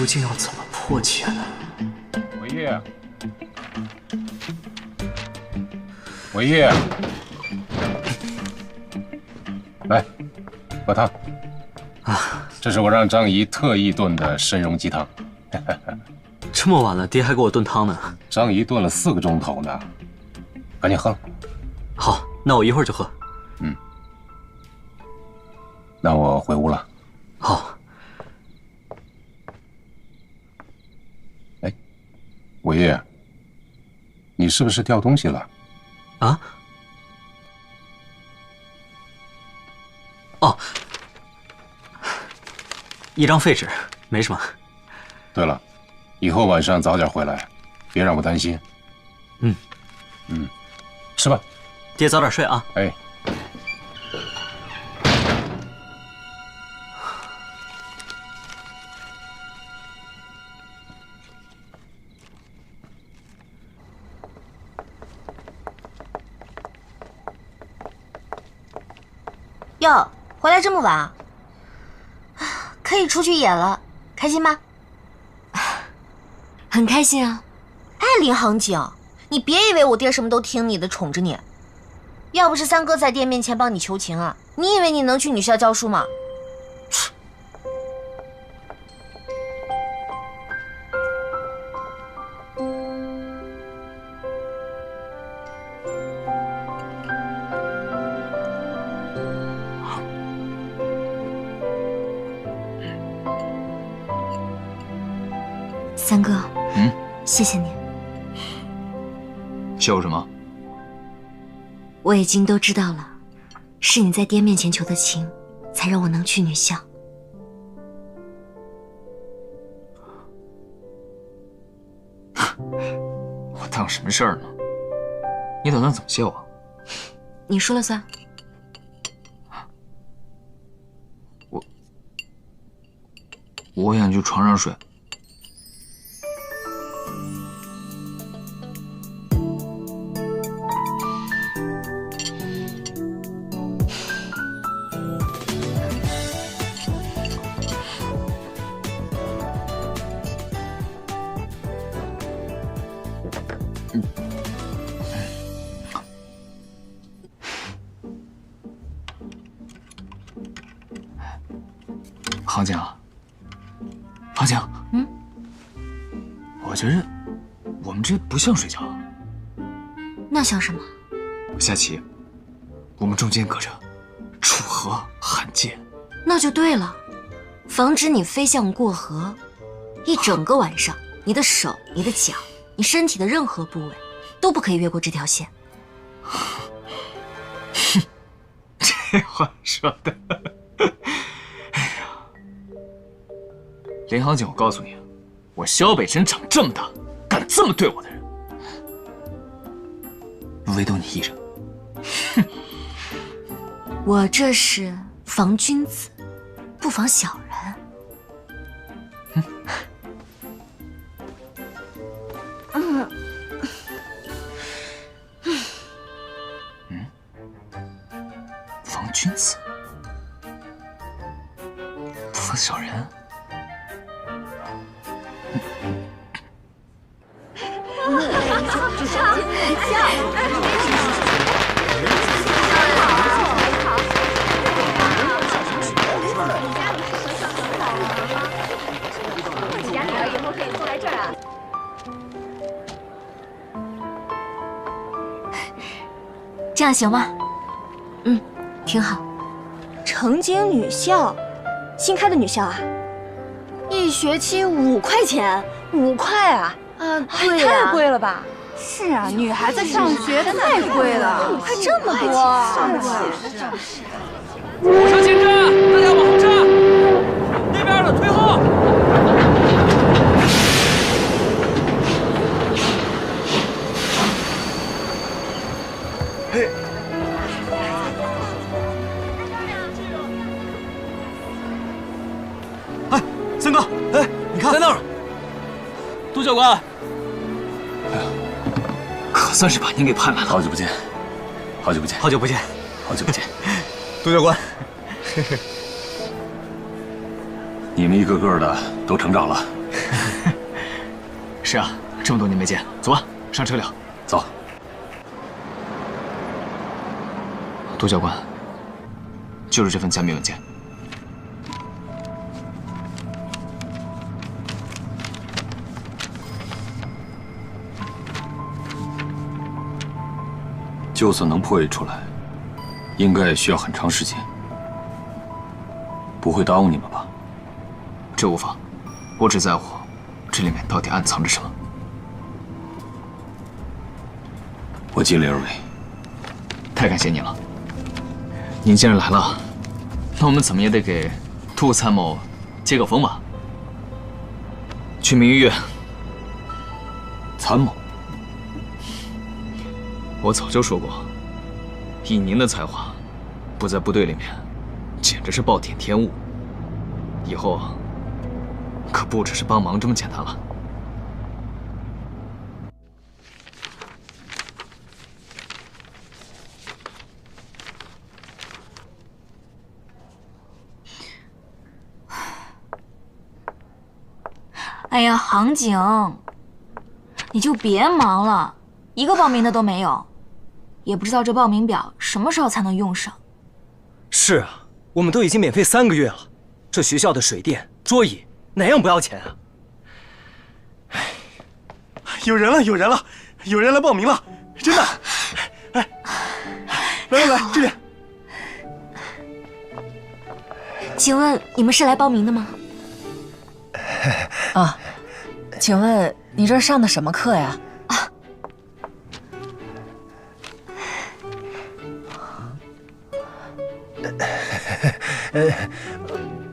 究竟要怎么破解呢？伟业，伟业，来，喝汤。啊，这是我让张姨特意炖的参茸鸡汤。这么晚了，爹还给我炖汤呢。张姨炖了4个钟头呢，赶紧喝了。好，那我一会儿就喝。嗯，那我回屋了。好。哎，伟业，你是不是掉东西了？啊？哦，一张废纸，没什么。对了，以后晚上早点回来，别让我担心。嗯，吃吧。爹早点睡啊。哎。哟，回来这么晚啊？可以出去野了，开心吗？很开心啊。哎，林航景，你别以为我爹什么都听你的，宠着你。要不是三哥在爹面前帮你求情啊，你以为你能去女校教书吗？三哥，谢谢你。谢我什么？我已经都知道了，是你在爹面前求的情，才让我能去女校。我当什么事儿呢？你打算怎么谢我？你说了算。我想去床上睡。杭景，杭景，我觉着我们这不像睡觉。那像什么？下棋，我们中间隔着楚河汉界。那就对了，防止你飞象过河，一整个晚上，你的手、你的脚、你身体的任何部位都不可以越过这条线。这话说的。林杭景，我告诉你，我萧北辰长这么大，敢这么对我的人，唯独你一人。哼！我这是防君子，不防小人。防君子，不防小人。这样行吗？挺好。城京女校，新开的女校啊，一学期5块钱，5块啊！对呀，太贵了吧？是啊，女孩子上学太贵了，5块这么多，往上前站，大家往后站，那边的退后。嘿。哎，三哥，哎，你看，在那儿。杜教官，可算是把您给盼来了。好久不见，好久不见，好久不见，好久不见。杜教官，你们一个个的都成长了，是啊，这么多年没见，走吧，上车聊。走。杜教官，就是这份加密文件。就算能破译出来，应该也需要很长时间，不会耽误你们吧？这无妨，我只在乎这里面到底暗藏着什么。我尽力而为。太感谢您了。您既然来了，那我们怎么也得给杜参谋接个风吧。去明玉院。参谋。我早就说过，以您的才华，不在部队里面，简直是暴殄天物。以后可不只是帮忙这么简单了。哎呀，杭景，你就别忙了，一个报名的都没有，也不知道这报名表什么时候才能用上。是啊，我们都已经免费3个月了，这学校的水电、桌椅哪样不要钱啊？有人了，有人了，有人来报名了，真的！哎，来，这边。请问你们是来报名的吗？啊，请问你这上的什么课呀？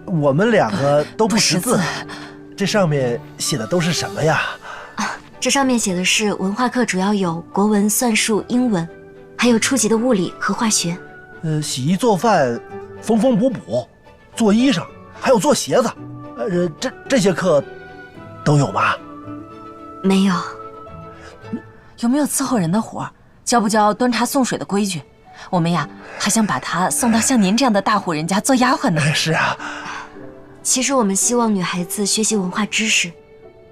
我们2个都不识字，这上面写的都是什么呀？这上面写的是文化课，主要有国文、算术、英文，还有初级的物理和化学。洗衣做饭、缝缝补补、做衣裳，还有做鞋子，这些课都有吗？没有。有没有伺候人的活？教不教端茶送水的规矩？我们呀，还想把她送到像您这样的大户人家做丫鬟呢。是啊。其实我们希望女孩子学习文化知识，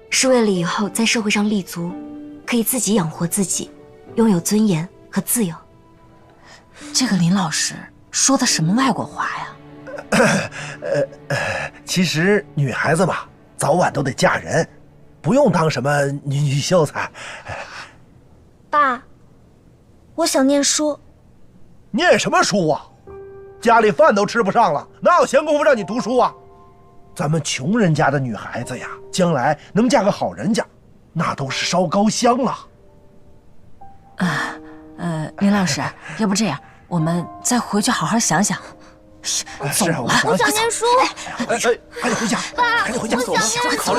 是为了以后在社会上立足，可以自己养活自己，拥有尊严和自由。这个林老师说的什么外国话呀？其实女孩子嘛，早晚都得嫁人，不用当什么女秀才。爸，我想念书。念什么书啊？家里饭都吃不上了，哪有闲工夫让你读书啊？咱们穷人家的女孩子呀，将来能嫁个好人家，那都是烧高香了。林老师，要不这样，我们再回去好好想想。是啊，我想念书。赶紧回家，爸，赶紧回家，我想念书。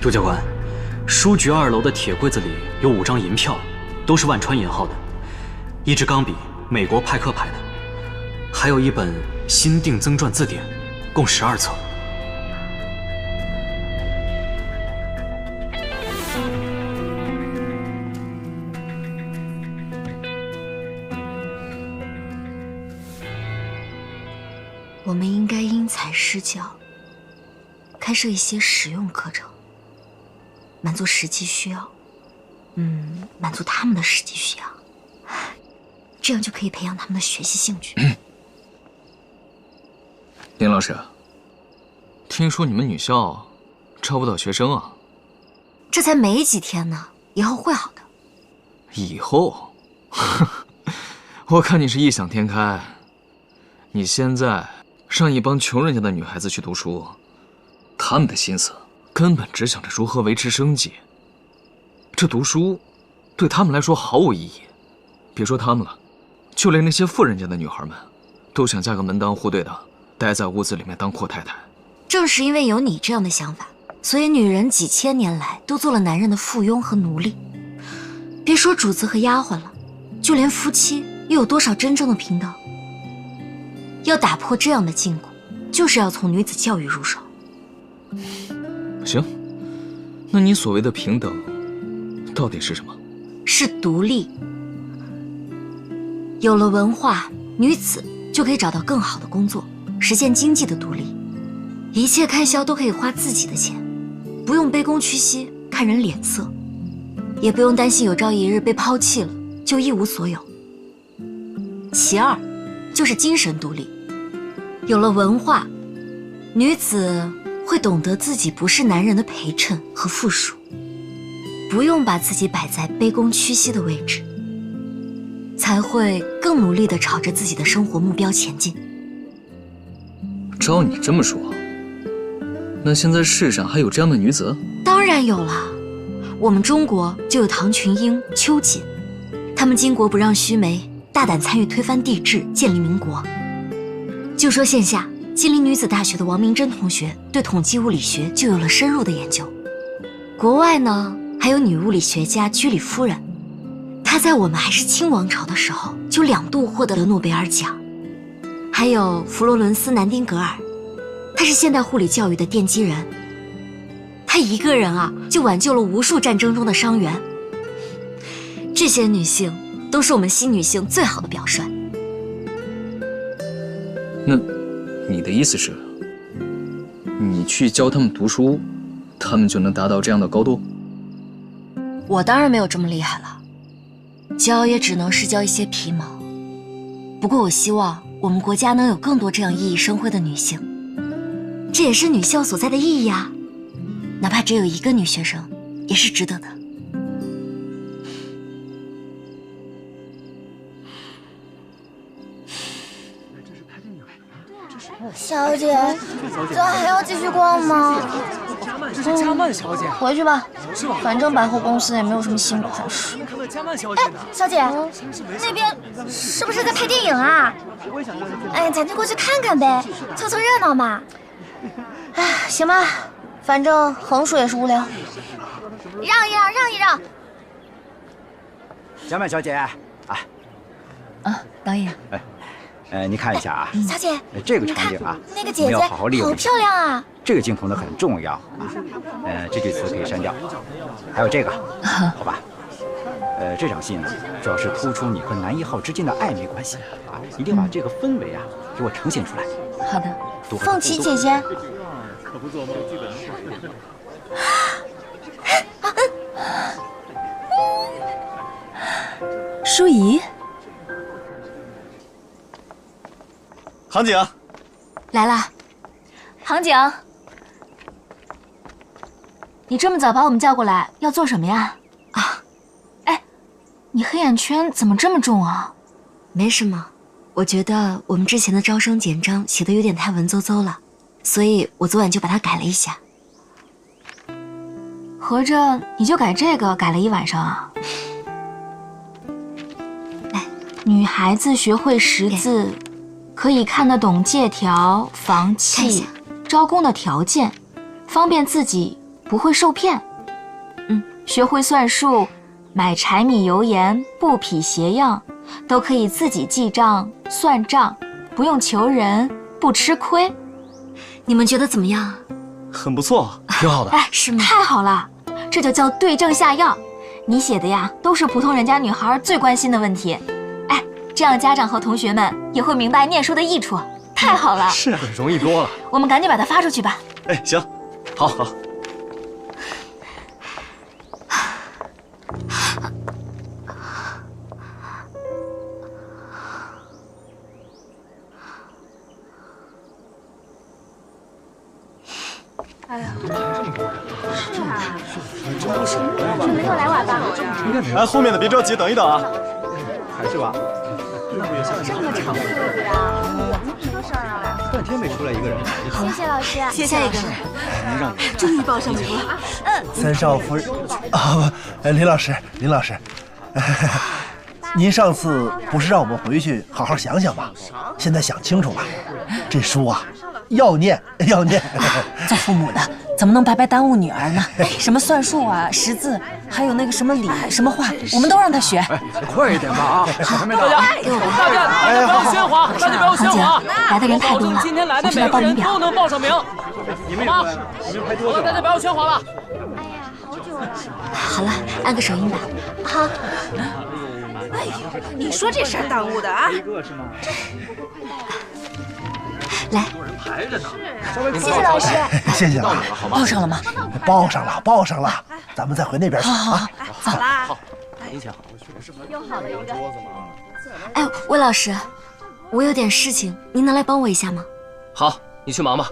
杜教官，书局2楼的铁柜子里有5张银票，都是万川银号的；1支钢笔，美国派克牌的，还有1本新定增传字典，共12册。我们应该因材施教，开设一些实用课程，满足实际需要。满足他们的实际需要，这样就可以培养他们的学习兴趣。林老师，听说你们女校招不到学生啊？这才没几天呢，以后会好的。以后，我看你是异想天开。你现在让一帮穷人家的女孩子去读书，他们的心思根本只想着如何维持生计。这读书对他们来说毫无意义。别说他们了，就连那些富人家的女孩们，都想嫁个门当户对的，待在屋子里面当阔太太。正是因为有你这样的想法，所以女人几千年来都做了男人的附庸和奴隶。别说主子和丫鬟了，就连夫妻又有多少真正的平等？要打破这样的禁锢，就是要从女子教育入手。行，那你所谓的平等，到底是什么？是独立。有了文化，女子就可以找到更好的工作，实现经济的独立，一切开销都可以花自己的钱，不用卑躬屈膝看人脸色，也不用担心有朝一日被抛弃了就一无所有。其二，就是精神独立。有了文化，女子会懂得自己不是男人的陪衬和附属，不用把自己摆在卑躬屈膝的位置，才会更努力地朝着自己的生活目标前进。照你这么说，那现在世上还有这样的女子？当然有了，我们中国就有唐群英、秋瑾，她们巾帼不让须眉，大胆参与推翻帝制，建立民国。就说线下，金陵女子大学的王明珍同学对统计物理学就有了深入的研究。国外呢，还有女物理学家居里夫人，她在我们还是清王朝的时候就2度获得了诺贝尔奖。还有佛罗伦斯·南丁格尔，她是现代护理教育的奠基人。她一个人啊，就挽救了无数战争中的伤员。这些女性都是我们新女性最好的表率。那你的意思是，你去教他们读书，他们就能达到这样的高度？我当然没有这么厉害了，教也只能是教一些皮毛。不过我希望我们国家能有更多这样熠熠生辉的女性，这也是女校所在的意义啊。哪怕只有1个女学生，也是值得的。小姐，咱还要继续逛吗？这是加曼小姐。回去吧，是吧？反正百货公司也没有什么新款式。加曼小姐呢？小姐，那边是不是在拍电影啊？哎，咱就过去看看呗，凑凑热闹嘛。哎，行吧，反正横竖也是无聊。让一让，让一让。加曼小姐，啊，导演。你看一下啊，小姐，这个场景啊，那个姐姐我们要好好利用。好漂亮啊！这个镜头呢很重要啊，这句词可以删掉。还有这个，好吧？这场戏呢，主要是突出你和男1号之间的暧昧关系啊，一定把这个氛围啊给我呈现出来。好的。凤琪姐姐。可不做梦，剧本舒怡。杭景，来啦，杭景，你这么早把我们叫过来，要做什么呀？啊，哎，你黑眼圈怎么这么重啊？没什么，我觉得我们之前的招生简章写的有点太文绉绉了，所以我昨晚就把它改了一下。合着你就改这个改了1晚上啊？来，女孩子学会识字。可以看得懂借条、房契、招工的条件，方便自己不会受骗。学会算数，买柴米油盐、布匹鞋样，都可以自己记账算账，不用求人，不吃亏。你们觉得怎么样？很不错，挺好的。哎，是吗？太好了，这就叫对症下药。你写的呀，都是普通人家女孩最关心的问题。这样家长和同学们也会明白念书的益处，太好了。是啊，容易多了。我们赶紧把它发出去吧。哎，行，好。哎呀，你们又来晚了。哎，后面的别着急，等一等啊。还是娃。这么长的队伍呀，我们什么事儿啊？半天没出来一个人。谢谢老师。谢谢下一个。终于报上名了。三少夫人，啊不，林老师，您上次不是让我们回去好好想想吗？现在想清楚了，这书啊，要念。做父母的怎么能白白耽误女儿呢？什么算术啊、识字，还有那个什么理、什么画，我们都让她学。快一点吧啊！大家不要喧哗，大家不要喧哗。来的人太多了，今天来的每个人都能报上名，好吗？大家不要喧哗了。好了，按个手印吧。好。哎呦，你说这事儿耽误的啊！来，谢谢老师。谢谢了，报上了吗？报上了，咱们再回那边去啊。走啦。您请好。又好了一个。哎，魏老师，我有点事情，您能来帮我一下吗？好，你去忙吧。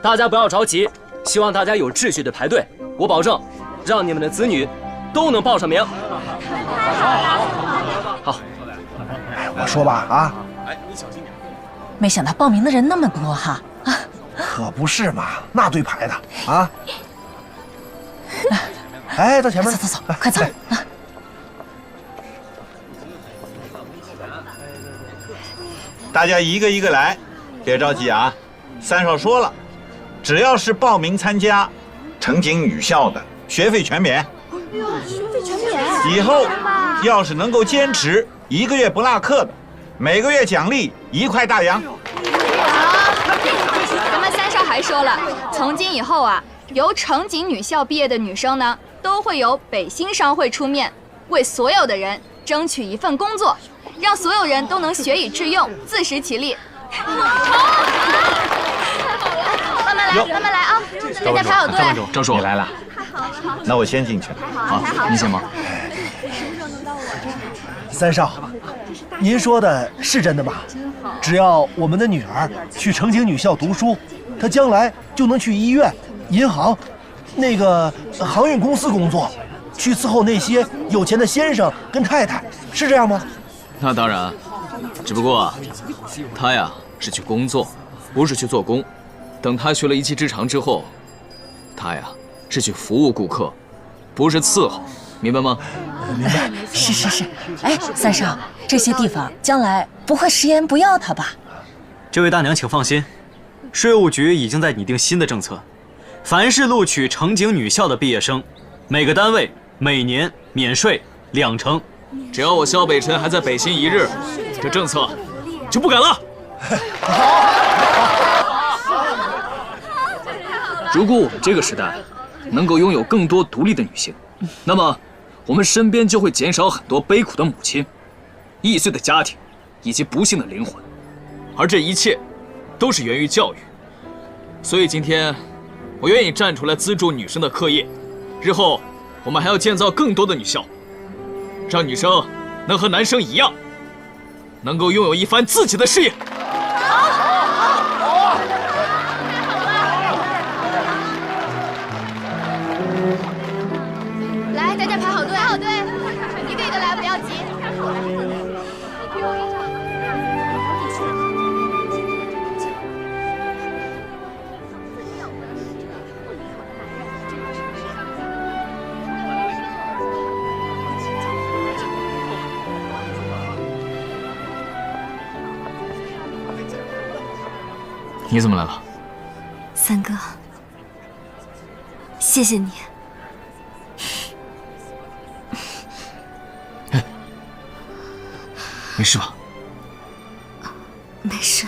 大家不要着急，希望大家有秩序的排队，我保证，让你们的子女都能报上名。好。我说吧啊，没想到报名的人那么多哈。可不是嘛，那队排的啊。哎，到前面，走，快走。大家一个一个来，别着急啊。三少说了，只要是报名参加城景女校的，学费全免。学费全免。以后要是能够坚持1个月不落课的，每个月奖励1块大洋。咱们三少还说了，从今以后啊，由城景女校毕业的女生呢，都会由北新商会出面，为所有的人争取一份工作，让所有人都能学以致用，自食其力。慢慢来啊！大家排好队。赵叔，你来了。那我先进去。好，您先忙。三少，您说的是真的吗？只要我们的女儿去城景女校读书，她将来就能去医院、银行、那个航运公司工作，去伺候那些有钱的先生跟太太，是这样吗？那当然，只不过他呀是去工作，不是去做工。等他学了一技之长之后，他呀是去服务顾客，不是伺候，明白吗？明白。是。哎，三少，这些地方将来不会食言不要他吧？这位大娘请放心，税务局已经在拟定新的政策，凡是录取城景女校的毕业生，每个单位每年免税2成。只要我萧北辰还在北新一日，这政策就不改了。如果我们这个时代能够拥有更多独立的女性，那么我们身边就会减少很多悲苦的母亲、易碎的家庭以及不幸的灵魂，而这一切都是源于教育。所以今天我愿意站出来资助女生的课业，日后我们还要建造更多的女校，让女生能和男生一样，能够拥有一番自己的事业。来，大家排好队，一个一个来，不要急。你怎么来了？三哥，谢谢你。没事吧？没事。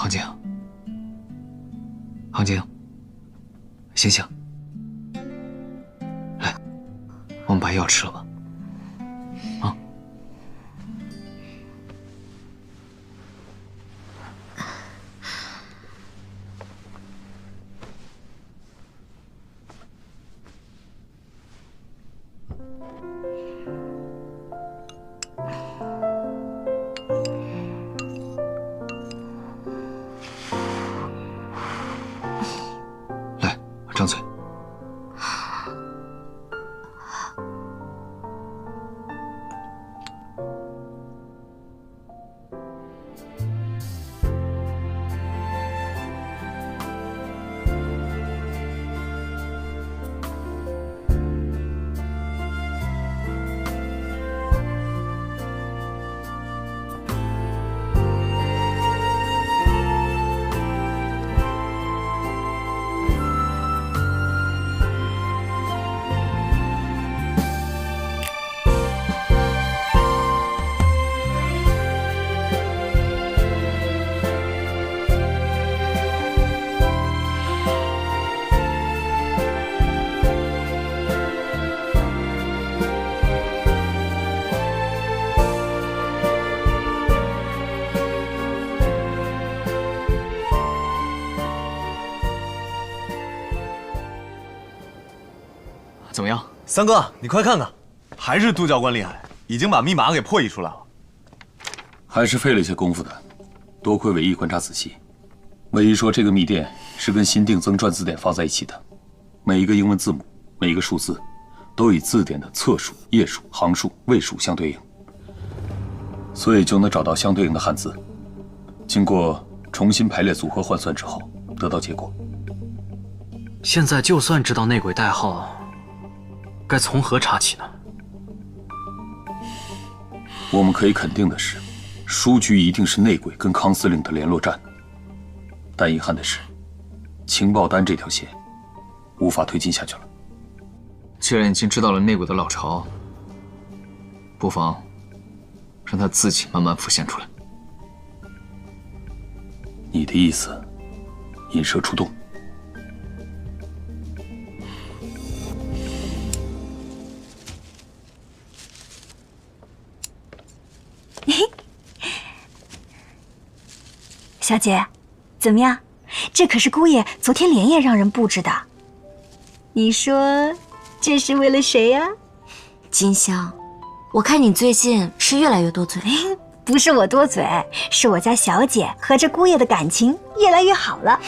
杭景，杭景，醒醒！来，我们把药吃了吧。啊。张嘴。怎么样，三哥，你快看看，还是杜教官厉害，已经把密码给破译出来了。还是费了些功夫的，多亏韦毅观察仔细。韦毅说这个密电是跟新定增传字典放在一起的，每一个英文字母，每一个数字，都与字典的册数、页数、行数、位数相对应，所以就能找到相对应的汉字。经过重新排列组合换算之后，得到结果。现在就算知道内鬼代号，该从何查起呢？我们可以肯定的是，书局一定是内鬼跟康司令的联络站。但遗憾的是，情报单这条线无法推进下去了。既然已经知道了内鬼的老巢，不妨让他自己慢慢浮现出来。你的意思，引蛇出洞？小姐，怎么样？这可是姑爷昨天连夜让人布置的。你说这是为了谁呀？金香，我看你最近是越来越多嘴。不是我多嘴，是我家小姐和这姑爷的感情越来越好了。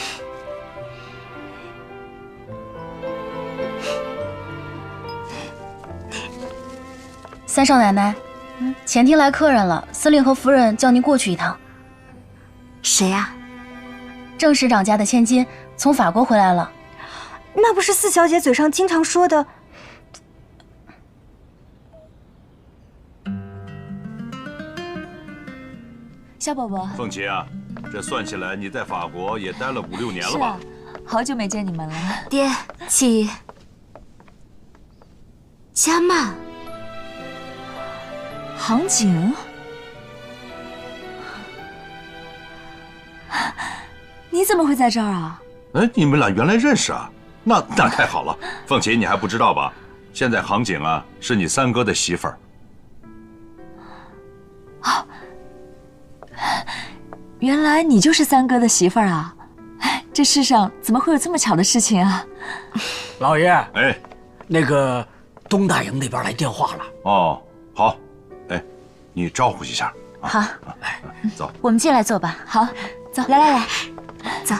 三少奶奶，前厅来客人了，司令和夫人叫您过去一趟。谁呀？郑市长家的千金从法国回来了。那不是四小姐嘴上经常说的？小宝宝，凤琪啊，这算起来你在法国也待了5、6年了吧？是啊，好久没见你们了。爹，启，佳曼，杭景，你怎么会在这儿啊？哎，你们俩原来认识啊？那太好了。凤琪，你还不知道吧？现在杭景啊是你三哥的媳妇儿。啊，原来你就是三哥的媳妇儿啊！这世上怎么会有这么巧的事情啊？老爷，哎，那个东大营那边来电话了。哦，好，哎，你招呼一下。好，来，走，我们进来坐吧。好，走，来，走。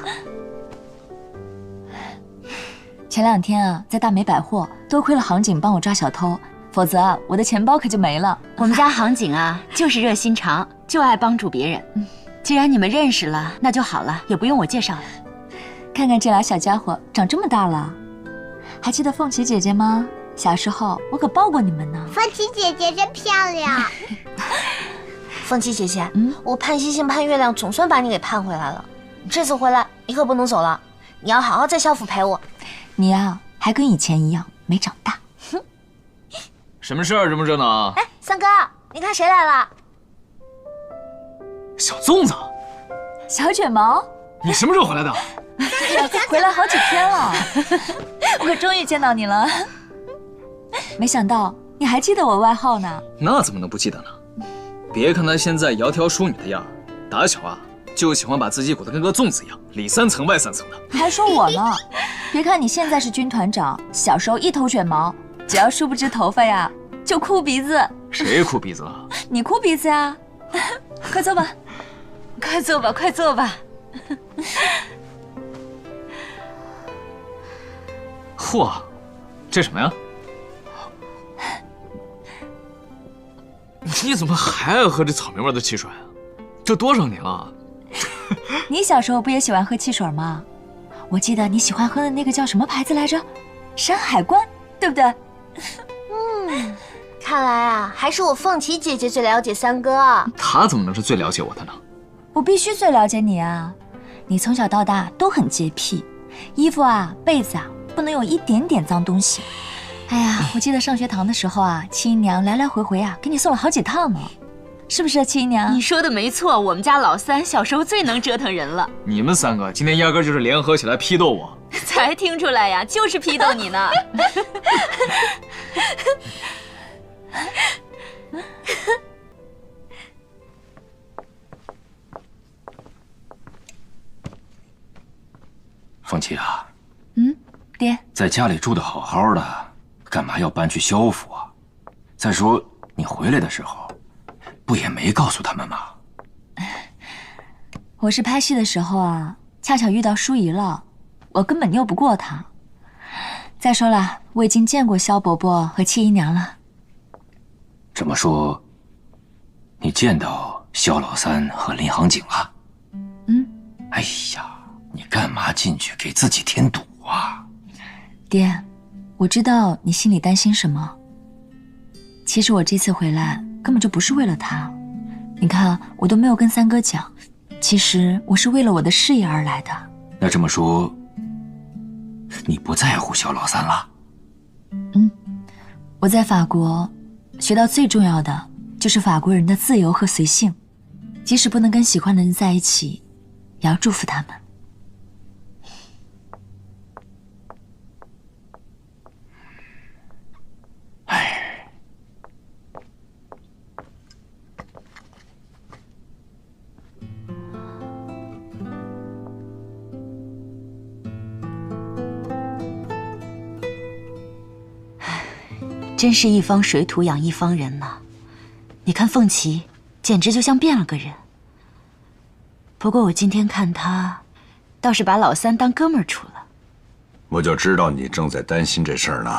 前2天啊，在大美百货，多亏了杭景帮我抓小偷，否则啊，我的钱包可就没了。我们家杭景啊，就是热心肠，就爱帮助别人。既然你们认识了，那就好了，也不用我介绍了。看看这俩小家伙长这么大了，还记得凤琪姐姐吗？小时候我可抱过你们呢。凤琪姐姐真漂亮。凤琪姐姐，我盼星星盼月亮，总算把你给盼回来了。这次回来你可不能走了，你要好好在校府陪我。你呀，还跟以前一样没长大。什么事儿这么热闹啊？哎，三哥，你看谁来了？小粽子。小卷毛，你什么时候回来的？回来好几天了，我可终于见到你了。没想到你还记得我外号呢。那怎么能不记得呢？别看他现在窈窕淑女的样儿，打小啊就喜欢把自己裹得跟个粽子一样，里3层外3层的。还说我呢？别看你现在是军团长，小时候一头卷毛，只要梳不直头发呀，就哭鼻子。谁哭鼻子了？你哭鼻子呀？快坐吧，快坐吧，快坐吧。嚯，这什么呀？你怎么还爱喝这草莓味的汽水啊？这多少年了？你小时候不也喜欢喝汽水吗？我记得你喜欢喝的那个叫什么牌子来着？山海关，对不对？看来啊，还是我凤琪姐姐最了解三哥啊。他怎么能是最了解我的呢？我必须最了解你啊！你从小到大都很洁癖，衣服啊、被子啊不能有一点点脏东西。哎呀，我记得上学堂的时候啊，七姨娘来来回回啊给你送了好几趟呢，是不是七姨娘？你说的没错，我们家老三小时候最能折腾人了。你们3个今天压根就是联合起来批斗我。才听出来呀，就是批斗你呢。凤琪啊，爹，在家里住得好好的，干嘛要搬去萧府啊？再说你回来的时候，不也没告诉他们吗？我是拍戏的时候啊，恰巧遇到淑仪了，我根本拗不过她。再说了，我已经见过萧伯伯和七姨娘了。这么说，你见到萧老三和林航景了？哎呀，你干嘛进去给自己添堵啊？爹，我知道你心里担心什么。其实我这次回来根本就不是为了他，你看我都没有跟三哥讲，其实我是为了我的事业而来的。那这么说，你不在乎萧老三了？我在法国学到最重要的就是法国人的自由和随性，即使不能跟喜欢的人在一起，也要祝福他们。真是一方水土养一方人呐！你看凤琪，简直就像变了个人。不过我今天看她，倒是把老三当哥们儿处了。我就知道你正在担心这事儿呢。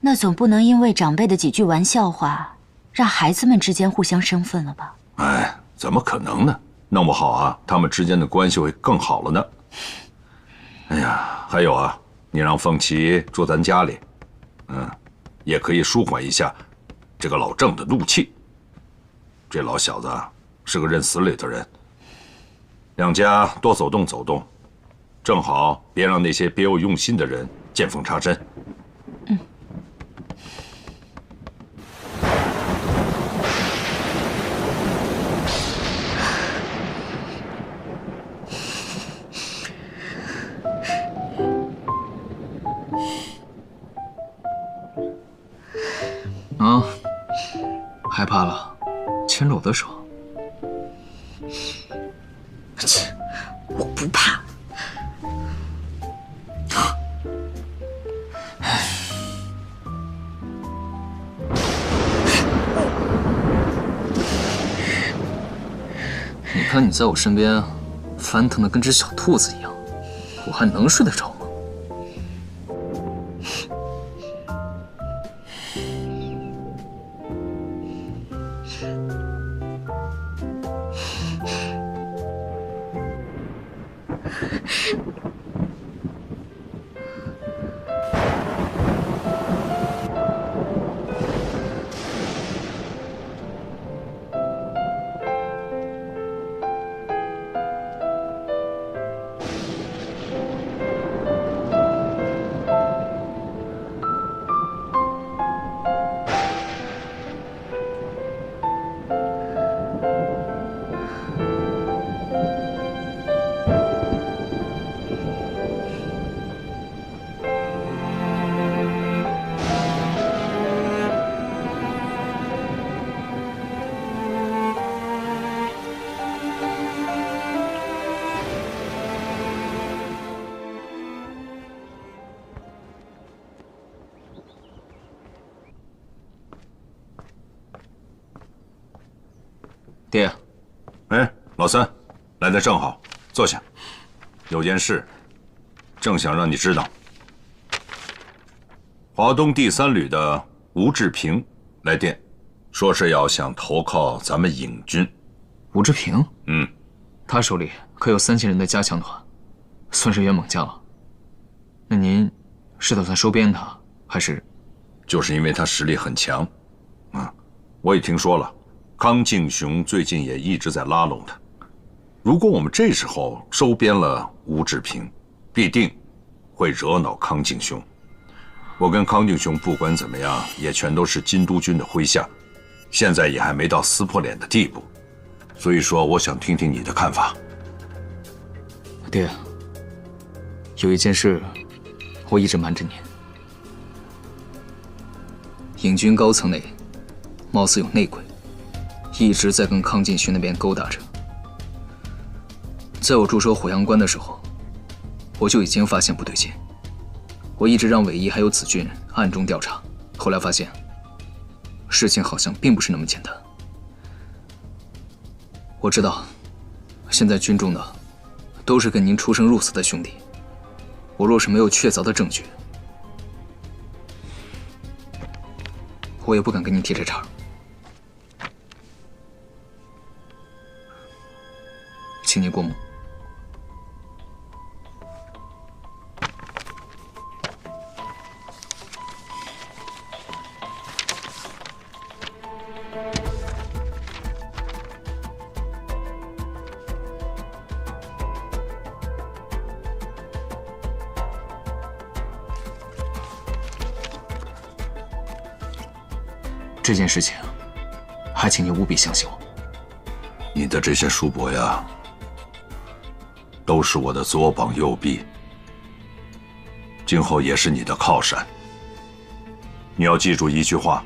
那总不能因为长辈的几句玩笑话，让孩子们之间互相生分了吧？哎，怎么可能呢？弄不好啊，他们之间的关系会更好了呢。哎呀，还有啊，你让凤琪住咱家里，也可以舒缓一下这个老郑的怒气。这老小子是个认死理的人，两家多走动走动，正好别让那些别有用心的人见缝插针。害怕了，牵着我的手。切，我不怕。你看你在我身边翻腾的跟只小兔子一样，我还能睡得着吗？爹，哎，老三，来得正好，坐下。有件事，正想让你知道。华东第3旅的吴志平来电，说是要想投靠咱们影军。吴志平？嗯，他手里可有3000人的加强团，算是员猛将了。那您是打算收编他，还是？就是因为他实力很强。我也听说了，康敬雄最近也一直在拉拢他。如果我们这时候收编了吴志平，必定会惹恼康敬雄。我跟康敬雄不管怎么样，也全都是金都军的麾下，现在也还没到撕破脸的地步。所以说，我想听听你的看法。爹，有一件事我一直瞒着您。影军高层内貌似有内鬼，一直在跟康敬勋那边勾搭着。在我驻守火阳关的时候，我就已经发现不对劲。我一直让韦一还有子俊暗中调查，后来发现事情好像并不是那么简单。我知道，现在军中的都是跟您出生入死的兄弟，我若是没有确凿的证据，我也不敢跟您提这茬。请您过目。这件事情，还请您务必相信我。你的这些叔伯呀，都是我的左膀右臂，今后也是你的靠山。你要记住一句话：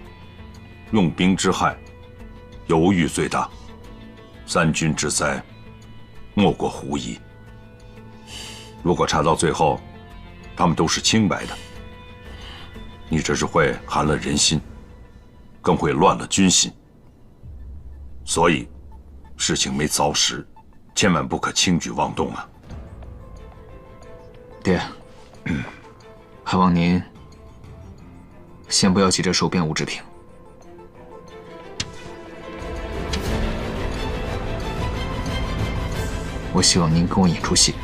用兵之害，犹豫最大；三军之灾，莫过狐疑。如果查到最后，他们都是清白的，你这是会寒了人心，更会乱了军心。所以，事情没凿实，千万不可轻举妄动啊！爹，还望您先不要急着收编吴志平。我希望您跟我演出戏。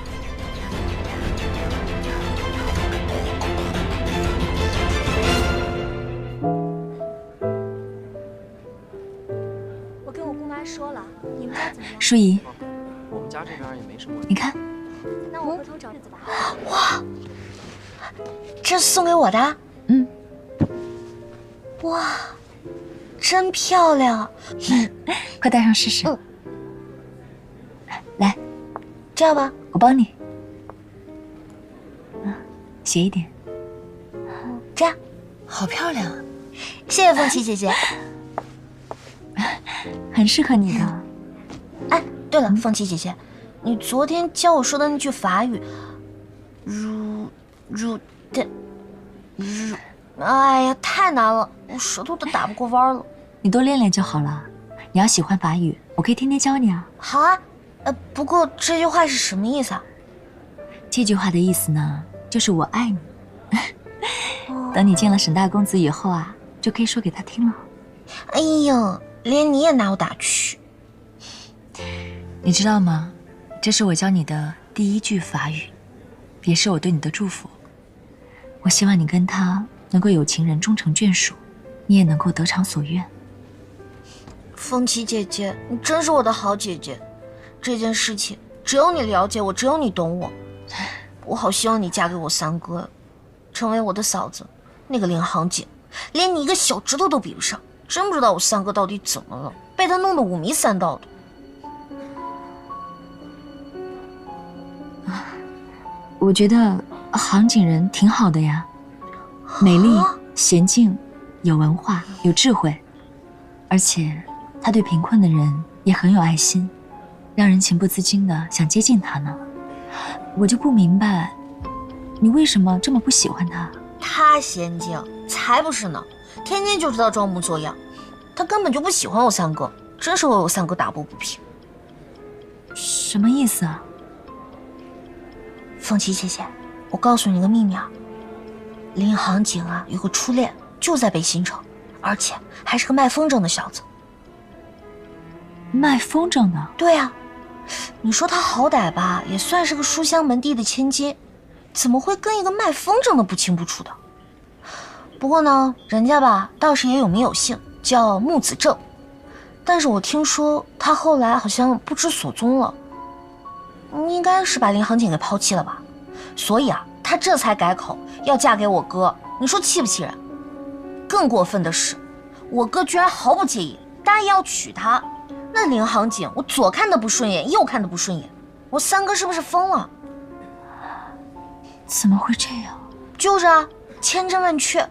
我跟我姑妈说了，你们家怎么样？舒怡，我们家这边也没什么。你看，那我回头找日子吧。哇，这是送给我的？嗯。哇，真漂亮！快戴上试试。嗯。来，这样吧，我帮你。斜一点。这样，好漂亮啊！谢谢凤琪姐姐。很适合你的。哎，对了，凤琪姐姐，你昨天教我说的那句法语，哎呀，太难了，我舌头都打不过弯了。你多练练就好了。你要喜欢法语，我可以天天教你啊。好啊，不过这句话是什么意思啊？这句话的意思呢，就是我爱你。等你见了沈大公子以后啊，就可以说给他听了。哎呀，连你也拿我打趣。你知道吗？这是我教你的第一句法语，也是我对你的祝福。我希望你跟他能够有情人终成眷属，你也能够得偿所愿。凤琪姐姐，你真是我的好姐姐。这件事情只有你了解我，只有你懂我。我好希望你嫁给我三哥，成为我的嫂子。那个领航姐，连你一个小指头都比不上。真不知道我三哥到底怎么了，被他弄得五迷三道的。我觉得杭景人挺好的呀，美丽、娴静、有文化、有智慧，而且他对贫困的人也很有爱心，让人情不自禁的想接近他呢。我就不明白，你为什么这么不喜欢他？他娴静，才不是呢，天天就知道装模作样。他根本就不喜欢我三哥，真是为我三哥打抱不平。什么意思啊？凤琪姐姐，我告诉你个秘密啊，林航景啊有个初恋就在北新城，而且还是个卖风筝的小子。卖风筝的？对啊，你说他好歹吧，也算是个书香门第的千金，怎么会跟一个卖风筝的不清不楚的？不过呢，人家吧倒是也有名有姓，叫木子正。但是我听说他后来好像不知所踪了，应该是把林航景给抛弃了吧。所以啊，他这才改口要嫁给我哥，你说气不气人？更过分的是，我哥居然毫不介意，答应要娶她。那林航景，我左看的不顺眼，右看的不顺眼，我三哥是不是疯了？怎么会这样？就是啊，千真万确。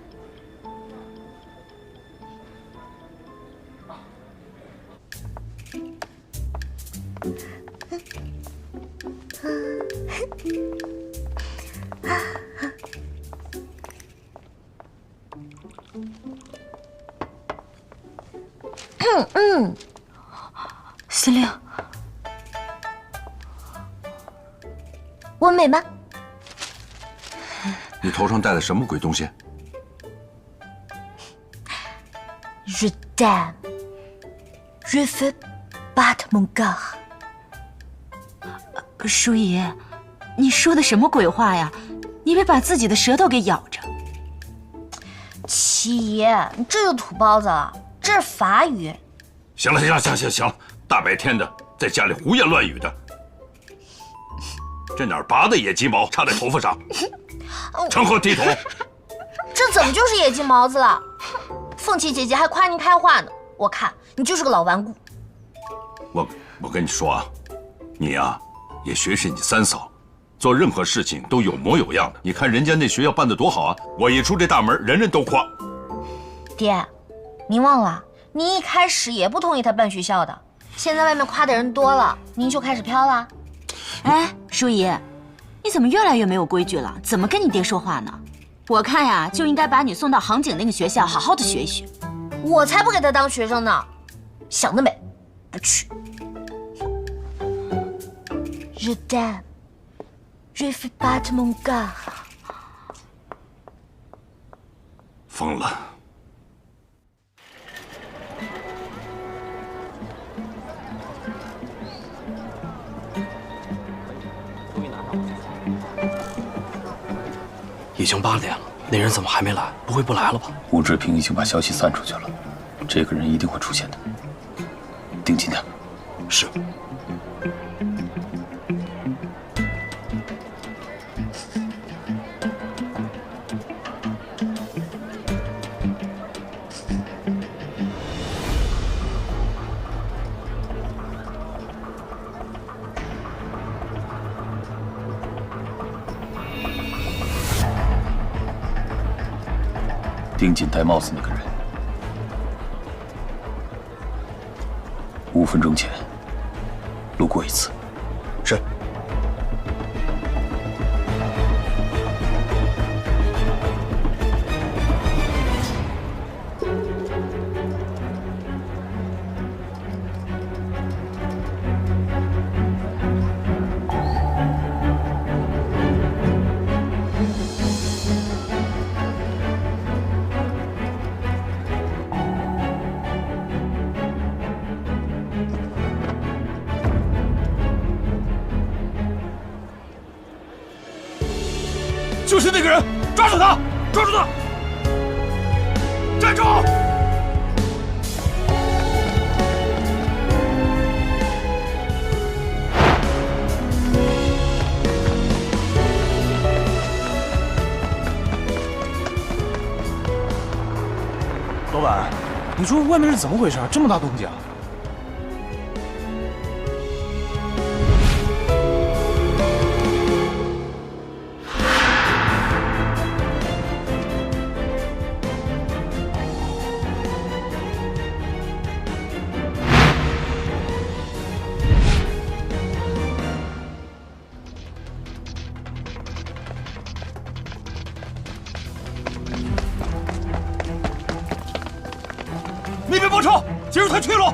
司令，我美吗？你头上戴的什么鬼东西？Je t'aime, je veux battre mon cœur。舒姨，你说的什么鬼话呀？你别把自己的舌头给咬着。七姨，你这就土包子了，这是法语。行了，行了，大白天的在家里胡言乱语的，这哪儿拔的野鸡毛插在头发上？成何体统？这怎么就是野鸡毛子了？凤琪姐姐还夸您开化呢，我看你就是个老顽固。我跟你说啊，你呀也学学你三嫂，做任何事情都有模有样的。你看人家那学校办得多好啊，我一出这大门，人人都夸。爹，您忘了，您一开始也不同意他办学校的，现在外面夸的人多了，您就开始飘了。哎，舒姨，你怎么越来越没有规矩了？怎么跟你爹说话呢？我看呀，就应该把你送到杭景那个学校，好好的学一学。我才不给他当学生呢，想得美，不去。Je t'aime, je veux battre mon cœur。疯了。已经8点了，那人怎么还没来？不会不来了吧？吴志平已经把消息散出去了，这个人一定会出现的，盯紧点。是。盯紧戴帽子那个人，5分钟前路过一次。是。就是那个人，抓住他！抓住他！站住！老板，你说外面是怎么回事？这么大动静啊！那边包抄，进入他去路，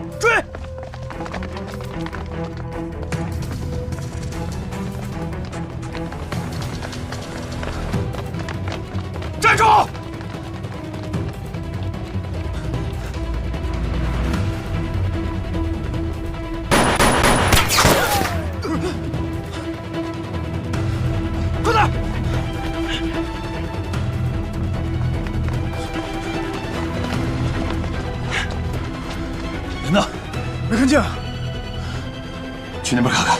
去那边看看。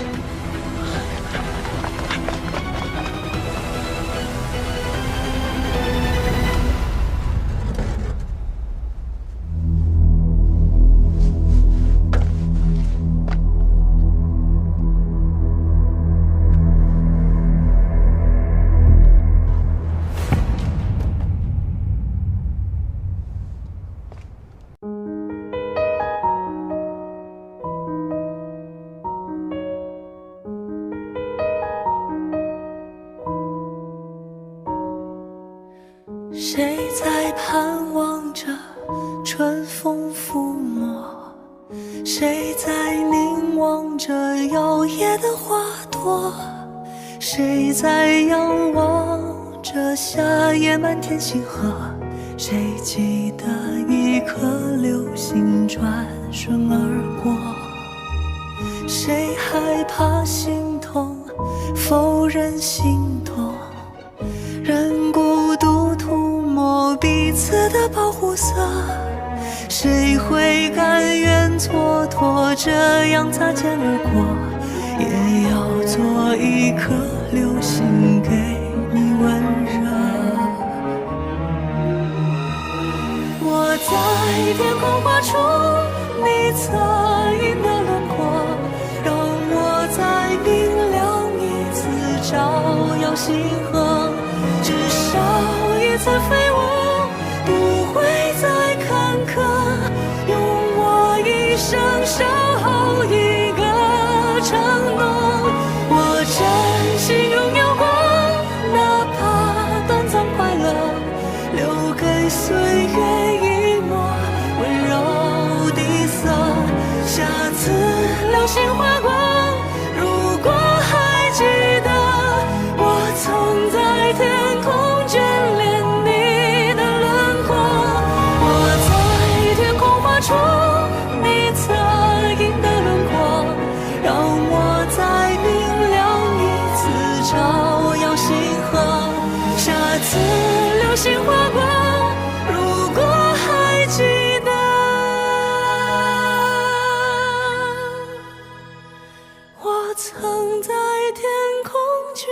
谁在盼望着春风抚摸？谁在凝望着摇曳的花朵？谁在仰望着夏夜满天星河？谁记得一颗流星转瞬而过？谁害怕心痛，否认心动？任孤独涂抹彼此的保护色，谁会甘愿蹉跎，这样擦肩而过？也要做一颗流星给你温热。我在天空画出你侧影的轮廓，让我再明亮一次，照耀星河。至少一次飞舞，不会再坎坷，用我一生守候一个承诺。我真心拥有过，哪怕短暂快乐，留给岁月一抹温柔底色。下次流星划过，如果还记得，我曾在天空眷恋你的轮廓。我在天空画出你侧影的轮廓，让我再明亮一次，照耀星河。下次流星划过，如果还记得，我曾在天空眷